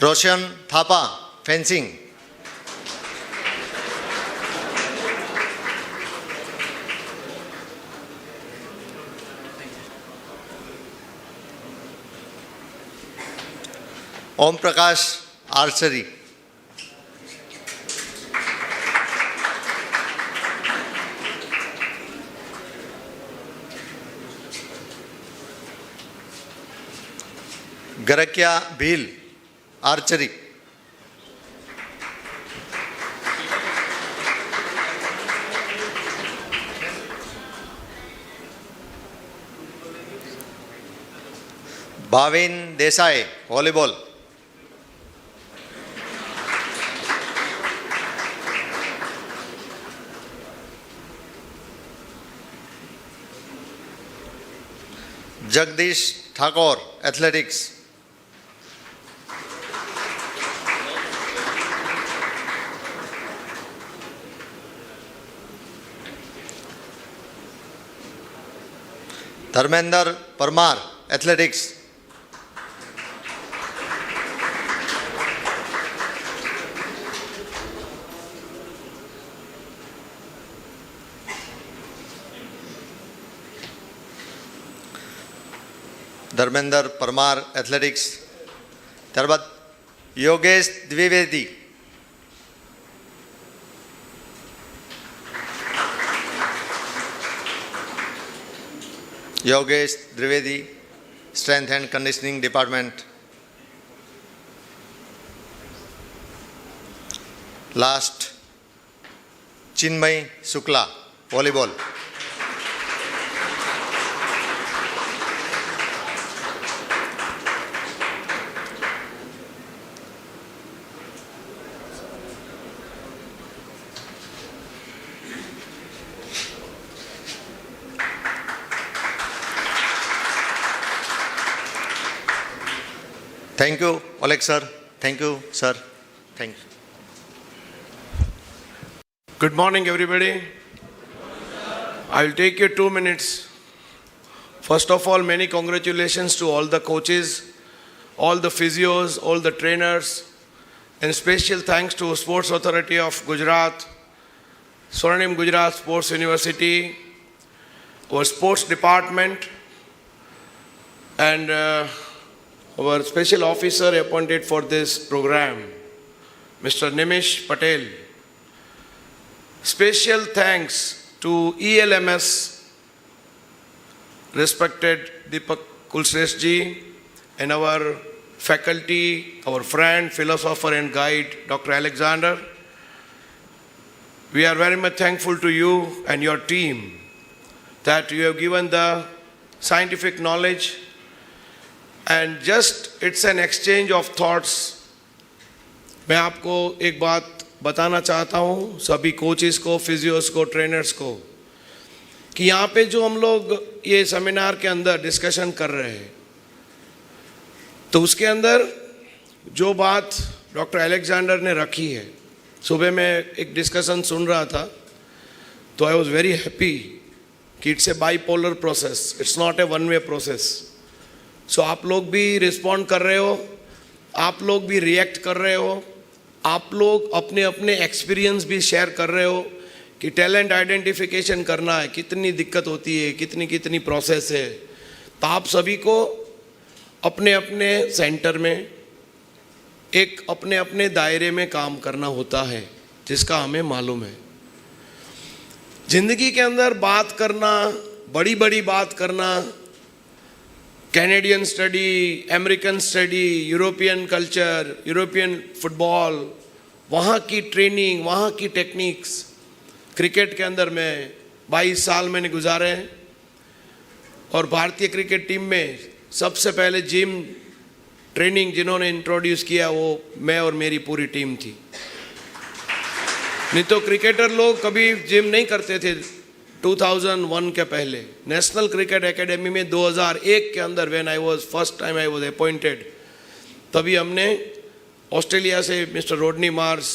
रोशन Thapa, fencing. Om Prakash, archery. Garkiya Bhil, archery. Bhavin Desai, volleyball. Jagdish Thakur, athletics. Dharmendra Parmar, athletics. Dharmendra Parmar, athletics. त्यारबाद Yogesh Dwivedi. Yogesh Dwivedi, strength and conditioning department. Last Chinmay Shukla, volleyball. Thank you, Oleg sir. Thank you, sir. Thank you. Good morning, everybody. I will take you 2 minutes. First of all, many congratulations to all the coaches, all the physios, all the trainers, and special thanks to Sports Authority of Gujarat, Swarnim Gujarat Sports University, our sports department, and our special officer appointed for this program, Mr. Nimish Patel. Special thanks to ELMS, respected Deepak Kulshrestji, and our faculty, our friend, philosopher and guide, Dr. Alexander. We are very much thankful to you and your team that you have given the scientific knowledge, and just it's an exchange of thoughts. मैं आपको एक बात बताना चाहता हूँ सभी coaches को, physios को, ट्रेनर्स को, कि यहाँ पे जो हम लोग ये सेमिनार के अंदर डिस्कशन कर रहे हैं, तो उसके अंदर जो बात डॉक्टर अलेक्जेंडर ने रखी है, सुबह मैं एक डिस्कशन सुन रहा था तो आई वॉज वेरी हैप्पी कि it's a bipolar process, it's not a one way process. So आप लोग भी रिस्पॉन्ड कर रहे हो, आप लोग भी रिएक्ट कर रहे हो, आप लोग अपने अपने एक्सपीरियंस भी शेयर कर रहे हो कि टैलेंट आइडेंटिफिकेशन करना है, कितनी दिक्कत होती है, कितनी कितनी प्रोसेस है. तो आप सभी को अपने अपने सेंटर में एक अपने अपने दायरे में काम करना होता है, जिसका हमें मालूम है. ज़िंदगी के अंदर बात करना, बड़ी बड़ी बात करना, Canadian study, American study, European culture, European football, वहाँ की ट्रेनिंग, वहाँ की टेक्निक्स. क्रिकेट के अंदर मैं 22 साल मैंने गुजारे हैं और भारतीय क्रिकेट टीम में सबसे पहले जिम ट्रेनिंग जिन्होंने इंट्रोड्यूस किया वो मैं और मेरी पूरी टीम थी. नहीं तो क्रिकेटर लोग कभी जिम नहीं करते थे. 2001 के पहले नेशनल क्रिकेट एकेडमी में 2001 के अंदर when I was first time I was appointed, तभी हमने ऑस्ट्रेलिया से मिस्टर रोडनी मार्स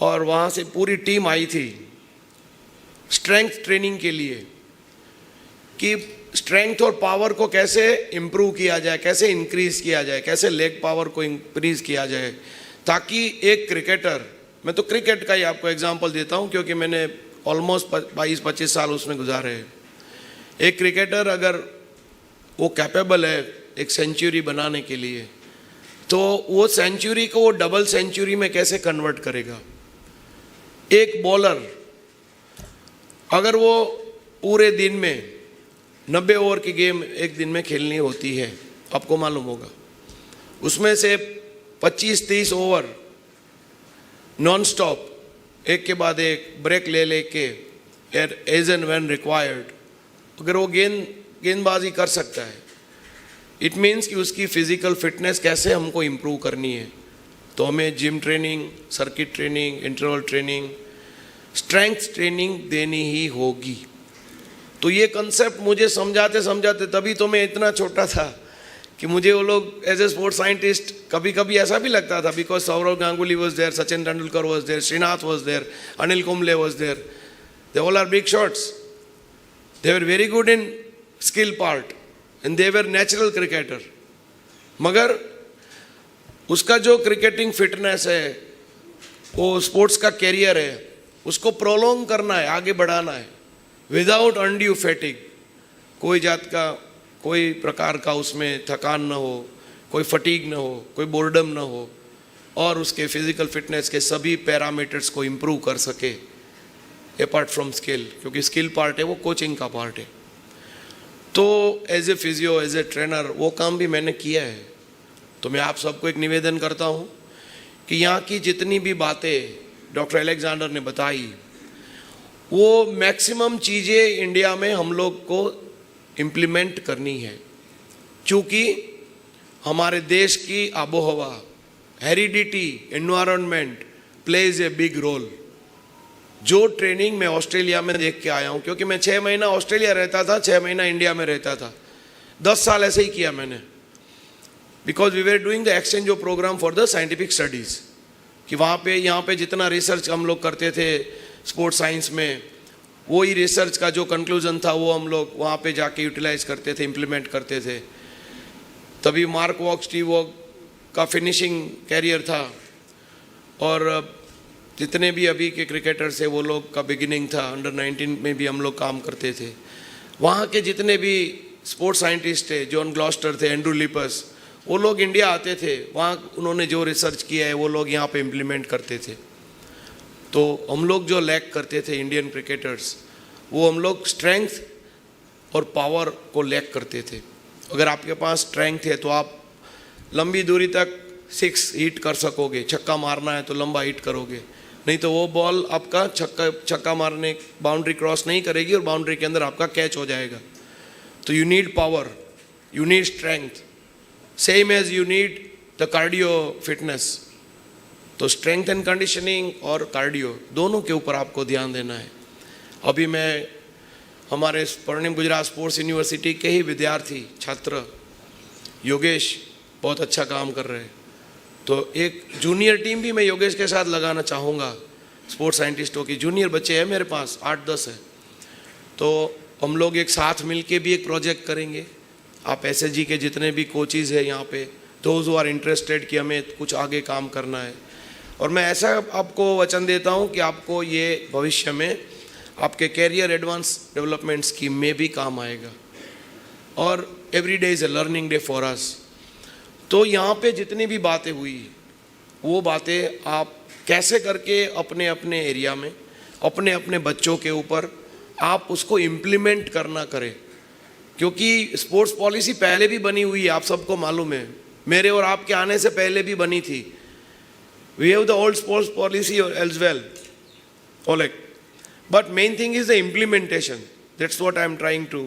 और वहाँ से पूरी टीम आई थी स्ट्रेंथ ट्रेनिंग के लिए. कि स्ट्रेंथ और पावर को कैसे इम्प्रूव किया जाए, कैसे इंक्रीज किया जाए, कैसे लेग पावर को इंक्रीज किया जाए, ताकि एक क्रिकेटर, मैं तो क्रिकेट का ही आपको एग्जांपल देता हूं क्योंकि मैंने ऑलमोस्ट 22-25 साल उसमें गुजारे हैं। एक क्रिकेटर अगर वो कैपेबल है एक सेंचुरी बनाने के लिए, तो वो सेंचुरी को वो डबल सेंचुरी में कैसे कन्वर्ट करेगा। एक बॉलर अगर वो पूरे दिन में 90 ओवर की गेम एक दिन में खेलनी होती है, आपको मालूम होगा, उसमें से 25-30 ओवर नॉन स्टॉप एक के बाद एक ब्रेक ले लेके एज एंड व्हेन रिक्वायर्ड अगर वो गेंदबाजी कर सकता है, इट मीन्स कि उसकी फिजिकल फिटनेस कैसे हमको इम्प्रूव करनी है। तो हमें gym training, circuit training, interval training, strength training देनी ही होगी। तो ये कंसेप्ट मुझे समझाते समझाते, तभी तो मैं इतना छोटा था कि मुझे वो लोग एज ए स्पोर्ट्स साइंटिस्ट, कभी कभी ऐसा भी लगता था, because Sourav Ganguly was there, Sachin Tendulkar was there, Srinath was there, Anil Kumble was there, they all are big shots, they were very good in skill part and they were natural cricketer. मगर उसका जो क्रिकेटिंग फिटनेस है, वो स्पोर्ट्स का कैरियर है, उसको प्रोलॉन्ग करना है, आगे बढ़ाना है विदाउट अनड्यू फैटिग। कोई जात का, कोई प्रकार का उसमें थकान न हो, कोई फटीग न हो, कोई बोर्डम न हो, और उसके फिजिकल फिटनेस के सभी पैरामीटर्स को इम्प्रूव कर सके अपार्ट फ्रॉम स्किल, क्योंकि स्किल पार्ट है वो कोचिंग का पार्ट है। तो as a physio, as a trainer वो काम भी मैंने किया है। तो मैं आप सबको एक निवेदन करता हूँ कि यहाँ की जितनी भी बातें डॉक्टर अलेक्जेंडर ने बताई, वो मैक्सिमम चीज़ें इंडिया में हम लोग को इम्प्लीमेंट करनी है, क्योंकि हमारे देश की आबोहवा, heredity, environment plays a big role. जो ट्रेनिंग मैं ऑस्ट्रेलिया में देख के आया हूँ, क्योंकि मैं 6 महीना ऑस्ट्रेलिया रहता था, 6 महीना इंडिया में रहता था, 10 साल ऐसे ही किया मैंने, because we were doing the exchange of program for the scientific studies, कि वहाँ पे यहाँ पे जितना रिसर्च हम लोग करते थे स्पोर्ट्स साइंस में, वही रिसर्च का जो कंक्लूजन था वो हम लोग वहाँ पे जाके यूटिलाइज करते थे, इम्प्लीमेंट करते थे। तभी मार्क वॉक, स्टीव वॉक का फिनिशिंग कैरियर था, और जितने भी अभी के क्रिकेटर्स हैं वो लोग का बिगिनिंग था। अंडर 19 में भी हम लोग काम करते थे। वहाँ के जितने भी स्पोर्ट्स साइंटिस्ट थे, जॉन ग्लॉस्टर थे, एंड्रू लिपस, वो लोग इंडिया आते थे, वहाँ उन्होंने जो रिसर्च किया है वो लोग यहाँ पे इम्प्लीमेंट करते थे। तो हम लोग जो लैक करते थे इंडियन क्रिकेटर्स, वो हम लोग स्ट्रेंथ और पावर को लैक करते थे। अगर आपके पास स्ट्रेंथ है तो आप लंबी दूरी तक 6 हिट कर सकोगे, छक्का मारना है तो लंबा हिट करोगे, नहीं तो वो बॉल आपका छक्का मारने बाउंड्री क्रॉस नहीं करेगी और बाउंड्री के अंदर आपका कैच हो जाएगा। तो you need power, you need strength, same as you need the cardio fitness. तो स्ट्रेंथ एंड कंडीशनिंग और कार्डियो दोनों के ऊपर आपको ध्यान देना है। अभी मैं हमारे स्वर्णिम गुजरात स्पोर्ट्स यूनिवर्सिटी के ही विद्यार्थी छात्र योगेश बहुत अच्छा काम कर रहे हैं, तो एक जूनियर टीम भी मैं योगेश के साथ लगाना चाहूँगा। स्पोर्ट्स साइंटिस्टों की जूनियर बच्चे हैं मेरे पास, 8-10 है, तो हम लोग एक साथ मिलके भी एक प्रोजेक्ट करेंगे। आप एसएसजी के जितने भी कोचेज़ हैं यहाँ पे, दोज हु आर इंटरेस्टेड कि हमें कुछ आगे काम करना है, और मैं ऐसा आपको वचन देता हूँ कि आपको ये भविष्य में आपके कैरियर एडवांस डेवलपमेंट स्कीम में भी काम आएगा। और every day is a learning day for us. तो यहाँ पे जितनी भी बातें हुई, वो बातें आप कैसे करके अपने अपने एरिया में, अपने अपने बच्चों के ऊपर आप उसको इम्प्लीमेंट करना करें, क्योंकि स्पोर्ट्स पॉलिसी पहले भी बनी हुई है, आप सबको मालूम है, मेरे और आपके आने से पहले भी बनी थी। We have the old sports policy as well, Oleg. But main thing is the implementation. That's what I am trying to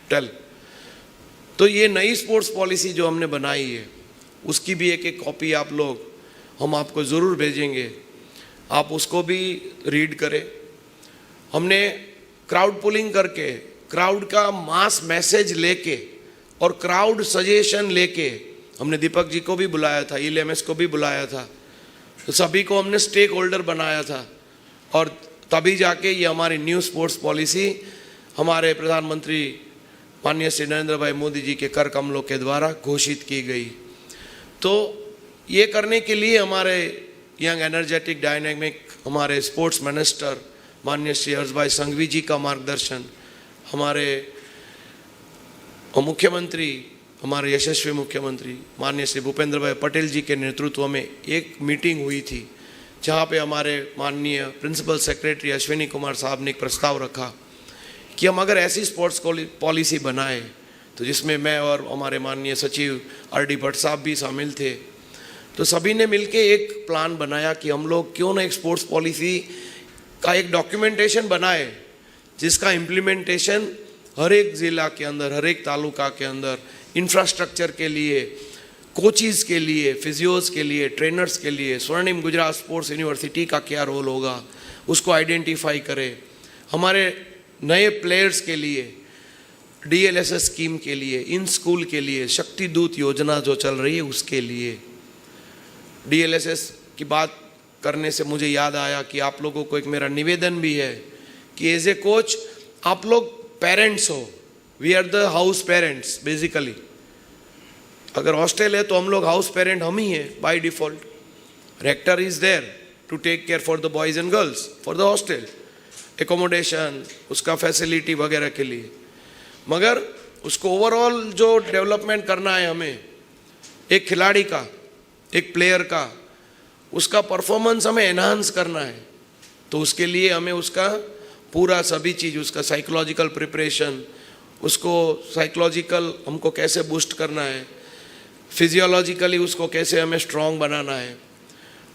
tell. तो ये नई स्पोर्ट्स पॉलिसी जो हमने बनाई है, उसकी भी एक कॉपी आप लोग, हम आपको ज़रूर भेजेंगे, आप उसको भी रीड करें। हमने क्राउड पुलिंग करके, क्राउड का मास मैसेज लेके और क्राउड सजेशन लेके, हमने दीपक जी को भी बुलाया था, ELMS को भी बुलाया था, तो सभी को हमने स्टेक होल्डर बनाया था, और तभी जाके ये हमारी न्यू स्पोर्ट्स पॉलिसी हमारे प्रधानमंत्री माननीय श्री नरेंद्र भाई मोदी जी के कर कमलों के द्वारा घोषित की गई। तो ये करने के लिए हमारे यंग एनर्जेटिक डायनेमिक हमारे स्पोर्ट्स मिनिस्टर माननीय श्री हर्ष भाई संघवी जी का मार्गदर्शन, हमारे मुख्यमंत्री हमारे यशस्वी मुख्यमंत्री माननीय श्री भूपेंद्र भाई पटेल जी के नेतृत्व में एक मीटिंग हुई थी, जहाँ पे हमारे माननीय प्रिंसिपल सेक्रेटरी अश्विनी कुमार साहब ने एक प्रस्ताव रखा कि हम अगर ऐसी स्पोर्ट्स पॉलिसी बनाएं, तो जिसमें मैं और हमारे माननीय सचिव आर.डी. भट्ट साहब भी शामिल थे, तो सभी ने मिलके एक प्लान बनाया कि हम लोग क्यों ना एक स्पोर्ट्स पॉलिसी का एक डॉक्यूमेंटेशन बनाए, जिसका इम्प्लीमेंटेशन हर एक ज़िला के अंदर, हर एक तालुका के अंदर इंफ्रास्ट्रक्चर के लिए, कोचिज़ के लिए, फिजियोज़ के लिए, ट्रेनर्स के लिए, स्वर्णिम गुजरात स्पोर्ट्स यूनिवर्सिटी का क्या रोल होगा उसको आइडेंटिफाई करें, हमारे नए प्लेयर्स के लिए, DLSS स्कीम के लिए, इन स्कूल के लिए, शक्ति दूत योजना जो चल रही है उसके लिए। DLSS की बात करने से मुझे याद आया कि आप लोगों को एक मेरा निवेदन भी है कि एज ए कोच आप लोग पेरेंट्स हो, we are the house parents basically. अगर हॉस्टल है तो हम लोग हाउस पेरेंट हम ही हैं by default. Rector is there to take care for the boys and girls for the hostel, accommodation, उसका फैसिलिटी वगैरह के लिए, मगर उसको ओवरऑल जो डेवलपमेंट करना है हमें, एक खिलाड़ी का, एक प्लेयर का, उसका परफॉर्मेंस हमें एनहांस करना है, तो उसके लिए हमें उसका पूरा सभी चीज़, उसका साइकोलॉजिकल प्रिपरेशन, उसको साइकोलॉजिकल हमको कैसे बूस्ट करना है, फिजियोलॉजिकली उसको कैसे हमें स्ट्रॉन्ग बनाना है,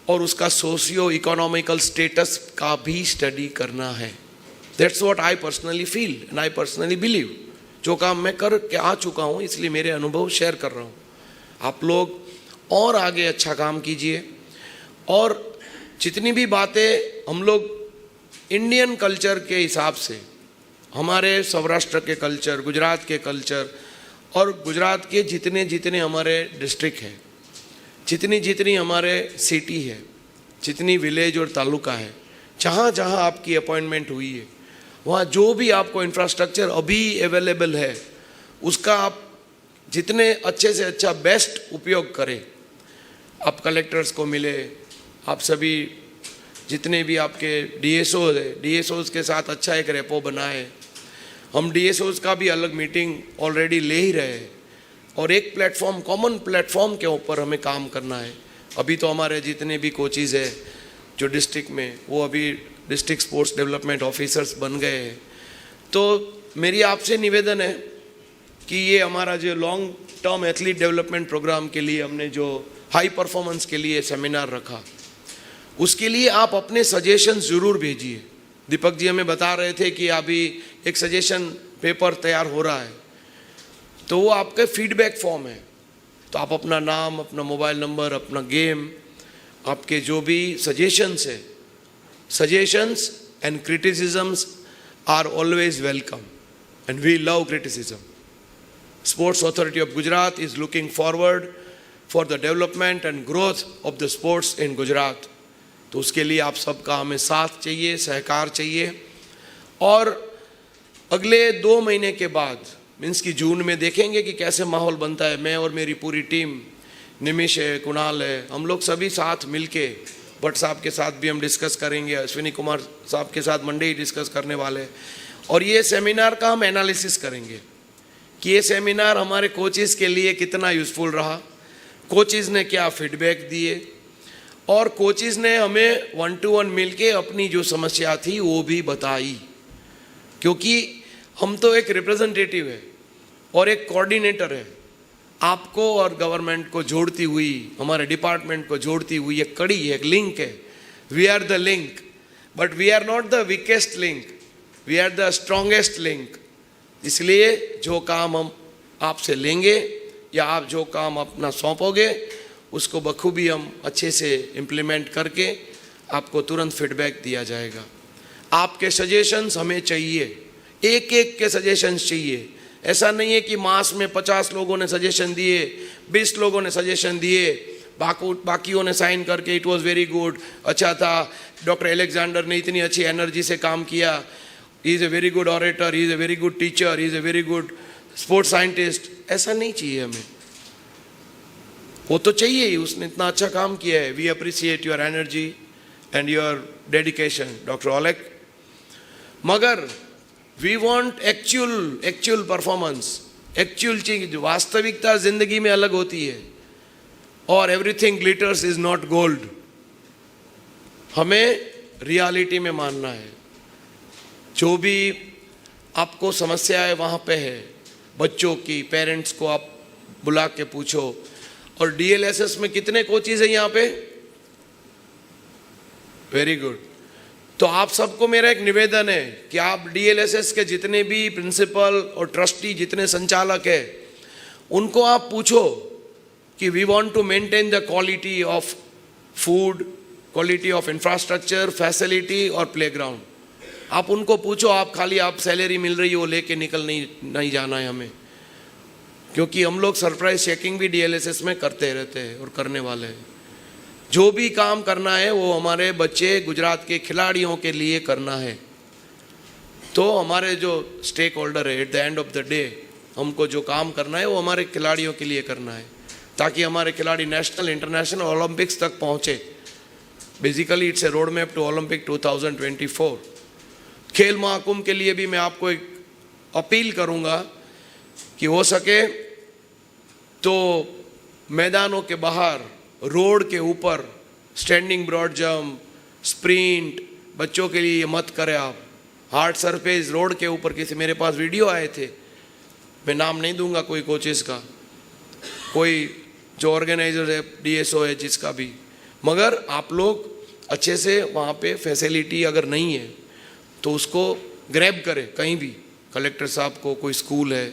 और उसका सोशियो इकोनॉमिकल स्टेटस का भी स्टडी करना है। That's what I personally feel and I personally believe. जो काम मैं कर के आ चुका हूँ, इसलिए मेरे अनुभव शेयर कर रहा हूँ। आप लोग और आगे अच्छा काम कीजिए, और जितनी भी बातें हम लोग इंडियन कल्चर के हिसाब से, हमारे सौराष्ट्र के कल्चर, गुजरात के कल्चर, और गुजरात के जितने जितने हमारे डिस्ट्रिक्ट हैं, जितनी जितनी हमारे सिटी है, जितनी विलेज और तालुका है, जहाँ जहाँ आपकी अपॉइंटमेंट हुई है, वहाँ जो भी आपको इंफ्रास्ट्रक्चर अभी अवेलेबल है, उसका आप जितने अच्छे से अच्छा बेस्ट उपयोग करें। आप कलेक्टर्स को मिले, आप सभी जितने भी आपके DSOs है, DSOs के साथ अच्छा एक रेपो बनाए। हम DSOs का भी अलग मीटिंग ऑलरेडी ले ही रहे हैं, और एक प्लेटफॉर्म, कॉमन प्लेटफॉर्म के ऊपर हमें काम करना है। अभी तो हमारे जितने भी कोचिज़ है जो डिस्ट्रिक्ट में, वो अभी डिस्ट्रिक्ट स्पोर्ट्स डेवलपमेंट ऑफिसर्स बन गए हैं। तो मेरी आपसे निवेदन है कि ये हमारा जो long term athlete development program के लिए हमने जो हाई परफॉर्मेंस के लिए सेमिनार रखा, उसके लिए आप अपने सजेशंस ज़रूर भेजिए। दीपक जी हमें बता रहे थे कि अभी एक सजेशन पेपर तैयार हो रहा है, तो वो आपके फीडबैक फॉर्म है। तो आप अपना नाम, अपना मोबाइल नंबर, अपना गेम, आपके जो भी सजेशंस है, suggestions and criticisms are always welcome and we love criticism. Sports authority of Gujarat is looking forward for the development and growth of the sports in Gujarat. तो उसके लिए आप सबका हमें साथ चाहिए, सहकार चाहिए। और अगले 2 महीने के बाद, मीन्स कि जून में देखेंगे कि कैसे माहौल बनता है। मैं और मेरी पूरी टीम, निमिष है, कुणाल है, हम लोग सभी साथ मिलके, भट्ट साहब के साथ भी हम डिस्कस करेंगे, अश्विनी कुमार साहब के साथ मंडे ही डिस्कस करने वाले, और ये सेमिनार का हम एनालिसिस करेंगे कि ये सेमिनार हमारे कोचिज़ के लिए कितना यूज़फुल रहा, कोचिज़ ने क्या फीडबैक दिए, और कोचिज़ ने हमें 1-to-1 मिलके अपनी जो समस्या थी वो भी बताई। क्योंकि हम तो एक रिप्रेजेंटेटिव है और एक कोऑर्डिनेटर है, आपको और गवर्नमेंट को जोड़ती हुई, हमारे डिपार्टमेंट को जोड़ती हुई एक कड़ी है, एक लिंक है। We are the link, but we are not the weakest link, we are the strongest link. इसलिए जो काम हम आपसे लेंगे या आप जो काम अपना सौंपोगे, उसको बखूबी हम अच्छे से इम्प्लीमेंट करके आपको तुरंत फीडबैक दिया जाएगा। आपके सजेशंस हमें चाहिए, एक एक के सजेशंस चाहिए। ऐसा नहीं है कि मास में 50 लोगों ने सजेशन दिए, 20 लोगों ने सजेशन दिए, बाकियों ने साइन करके इट वाज वेरी गुड, अच्छा था, डॉक्टर एलेक्जेंडर ने इतनी अच्छी एनर्जी से काम किया, he is a very good orator, he is a very good teacher, he is a very good sports scientist, ऐसा नहीं चाहिए हमें। वो तो चाहिए ही, उसने इतना अच्छा काम किया है। We appreciate your energy and your dedication doctor Oleg, मगर we want actual performance, actual चीज। वास्तविकता जिंदगी में अलग होती है, और everything glitters is not gold. हमें रियलिटी में मानना है। जो भी आपको समस्या है वहाँ पे है, बच्चों की, पेरेंट्स को आप बुला के पूछो। और डीएलएसएस में कितने कोचेज हैं यहाँ पे? Very good. तो आप सबको मेरा एक निवेदन है कि आप डीएलएसएस के जितने भी प्रिंसिपल और ट्रस्टी, जितने संचालक है, उनको आप पूछो कि we want to maintain the quality of food, quality of infrastructure, facility और प्लेग्राउंड। आप उनको पूछो, आप खाली आप सैलरी मिल रही है वो लेके निकल नहीं जाना है हमें, क्योंकि हम लोग सरप्राइज चेकिंग भी डीएलएसएस में करते रहते हैं और करने वाले हैं। जो भी काम करना है वो हमारे बच्चे, गुजरात के खिलाड़ियों के लिए करना है। तो हमारे जो स्टेक होल्डर है, at the end of the day हमको जो काम करना है वो हमारे खिलाड़ियों के लिए करना है, ताकि हमारे खिलाड़ी नेशनल, इंटरनेशनल, ओलंपिक्स तक पहुँचे। Basically it's a road map to Olympic 2024। Khel Mahakumbh के लिए भी मैं आपको एक अपील करूंगा कि हो सके तो मैदानों के बाहर, रोड के ऊपर स्टैंडिंग ब्रॉड जंप, स्प्रिंट बच्चों के लिए मत करें आप। हार्ड सरफेस रोड के ऊपर, किसी मेरे पास वीडियो आए थे, मैं नाम नहीं दूंगा कोई कोचेस का, कोई जो ऑर्गेनाइजर है, डीएसओ है जिसका भी, मगर आप लोग अच्छे से वहाँ पे फैसिलिटी अगर नहीं है तो उसको ग्रैब करें कहीं भी, कलेक्टर साहब को, कोई स्कूल है।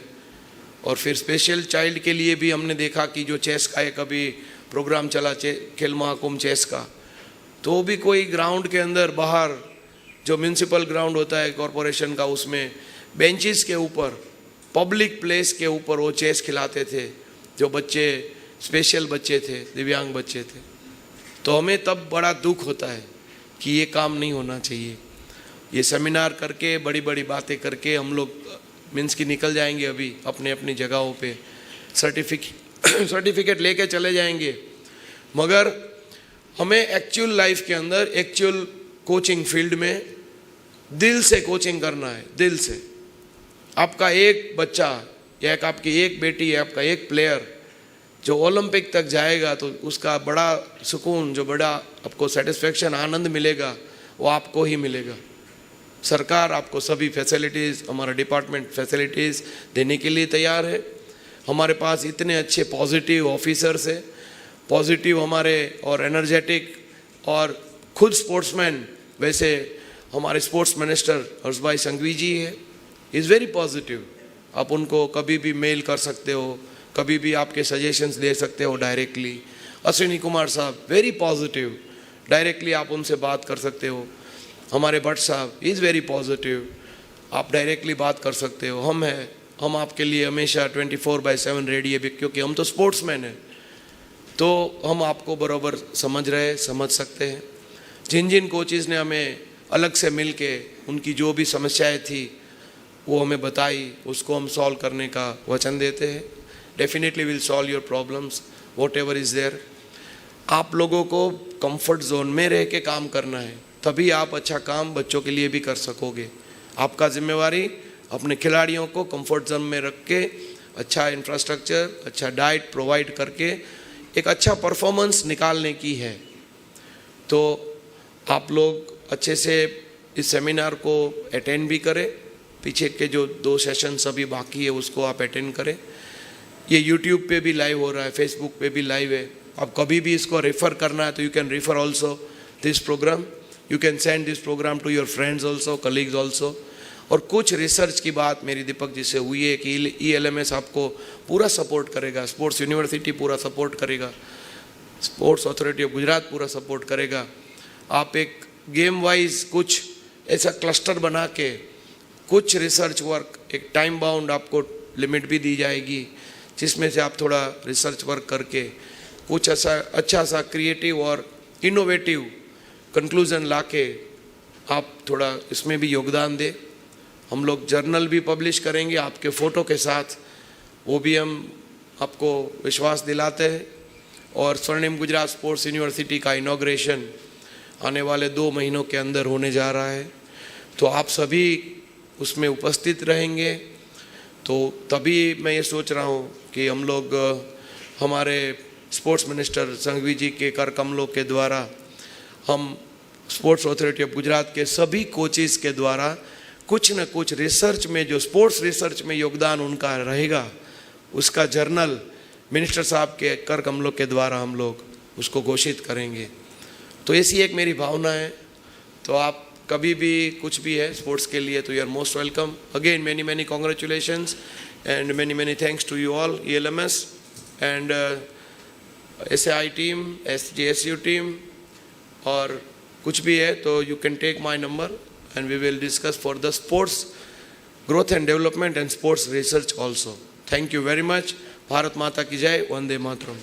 और फिर स्पेशल चाइल्ड के लिए भी हमने देखा कि जो चेस का एक अभी प्रोग्राम चला, खेल महाकुंभ चेस का, तो भी कोई ग्राउंड के अंदर बाहर, जो म्यूनसिपल ग्राउंड होता है कॉरपोरेशन का, उसमें बेंचेस के ऊपर, पब्लिक प्लेस के ऊपर वो चेस खिलाते थे। जो बच्चे स्पेशल बच्चे थे, दिव्यांग बच्चे थे। तो हमें तब बड़ा दुख होता है कि ये काम नहीं होना चाहिए। ये सेमिनार करके, बड़ी बड़ी बातें करके हम लोग मीन्स की निकल जाएंगे अभी अपने अपनी जगहों पे, सर्टिफिकेट लेके चले जाएंगे, मगर हमें एक्चुअल लाइफ के अंदर, एक्चुअल कोचिंग फील्ड में दिल से कोचिंग करना है। दिल से। आपका एक बच्चा या आपकी एक बेटी या आपका एक प्लेयर जो ओलंपिक तक जाएगा, तो उसका बड़ा सुकून, जो बड़ा आपको सेटिस्फेक्शन, आनंद मिलेगा, वो आपको ही मिलेगा। सरकार आपको सभी फैसिलिटीज़, हमारा डिपार्टमेंट फैसिलिटीज़ देने के लिए तैयार है। हमारे पास इतने अच्छे पॉजिटिव ऑफिसर्स हैं, पॉजिटिव हमारे और एनर्जेटिक और खुद स्पोर्ट्समैन। वैसे हमारे स्पोर्ट्स मिनिस्टर हर्ष भाई संघवी जी है, इज़ वेरी पॉजिटिव। आप उनको कभी भी मेल कर सकते हो, कभी भी आपके सजेशंस दे सकते हो डायरेक्टली। अश्विनी कुमार साहब वेरी पॉजिटिव, डायरेक्टली आप उनसे बात कर सकते हो। हमारे भट्ट साहब इज़ वेरी पॉजिटिव, आप डायरेक्टली बात कर सकते हो। हम आपके लिए हमेशा 24/7 रेडी है, क्योंकि हम तो स्पोर्ट्समैन हैं, तो हम आपको बराबर समझ सकते हैं। जिन जिन कोचेज़ ने हमें अलग से मिल के उनकी जो भी समस्याएं थी वो हमें बताई, उसको हम सॉल्व करने का वचन देते हैं। Definitely will solve your problems whatever is there. आप लोगों को कंफर्ट जोन में रह के काम करना है, तभी आप अच्छा काम बच्चों के लिए भी कर सकोगे। आपका जिम्मेवारी अपने खिलाड़ियों को कंफर्ट जोन में रख के अच्छा इंफ्रास्ट्रक्चर, अच्छा डाइट प्रोवाइड करके एक अच्छा परफॉर्मेंस निकालने की है। तो आप लोग अच्छे से इस सेमिनार को अटेंड भी करें। पीछे के जो 2 सेशन अभी बाकी है उसको आप अटेंड करें। ये यूट्यूब पे भी लाइव हो रहा है, फेसबुक पे भी लाइव है। आप कभी भी इसको रेफ़र करना है तो you can refer also this program, you can send this program to your friends also, colleagues also. और कुछ रिसर्च की बात मेरी दीपक जी से हुई है कि ELMS आपको पूरा सपोर्ट करेगा, स्पोर्ट्स यूनिवर्सिटी पूरा सपोर्ट करेगा, स्पोर्ट्स अथॉरिटी ऑफ गुजरात पूरा सपोर्ट करेगा। आप एक गेम वाइज कुछ ऐसा क्लस्टर बना के कुछ रिसर्च वर्क, एक टाइम बाउंड आपको लिमिट भी दी जाएगी, जिसमें से आप थोड़ा रिसर्च वर्क करके कुछ ऐसा अच्छा सा क्रिएटिव और इनोवेटिव कंक्लूजन लाके आप थोड़ा इसमें भी योगदान दें। हम लोग जर्नल भी पब्लिश करेंगे आपके फ़ोटो के साथ, वो भी हम आपको विश्वास दिलाते हैं। और स्वर्णिम गुजरात स्पोर्ट्स यूनिवर्सिटी का इनॉग्रेशन आने वाले 2 महीनों के अंदर होने जा रहा है, तो आप सभी उसमें उपस्थित रहेंगे। तो तभी मैं ये सोच रहा हूँ कि हम लोग हमारे स्पोर्ट्स मिनिस्टर संघवी जी के कर कमलों के द्वारा, हम स्पोर्ट्स अथॉरिटी ऑफ गुजरात के सभी कोचेस के द्वारा कुछ न कुछ रिसर्च में, जो स्पोर्ट्स रिसर्च में योगदान उनका रहेगा, उसका जर्नल मिनिस्टर साहब के कर कमलों के द्वारा हम लोग उसको घोषित करेंगे। तो ऐसी एक मेरी भावना है। तो आप कभी भी कुछ भी है स्पोर्ट्स के लिए तो you are most welcome. Again many congratulations and many thanks to you all, ELMS and SAI team, SGSU team. और कुछ भी है तो you can take my number and we will discuss for the sports growth and development and sports research also. Thank you very much. Bharat माता की जय, वंदे मातरम।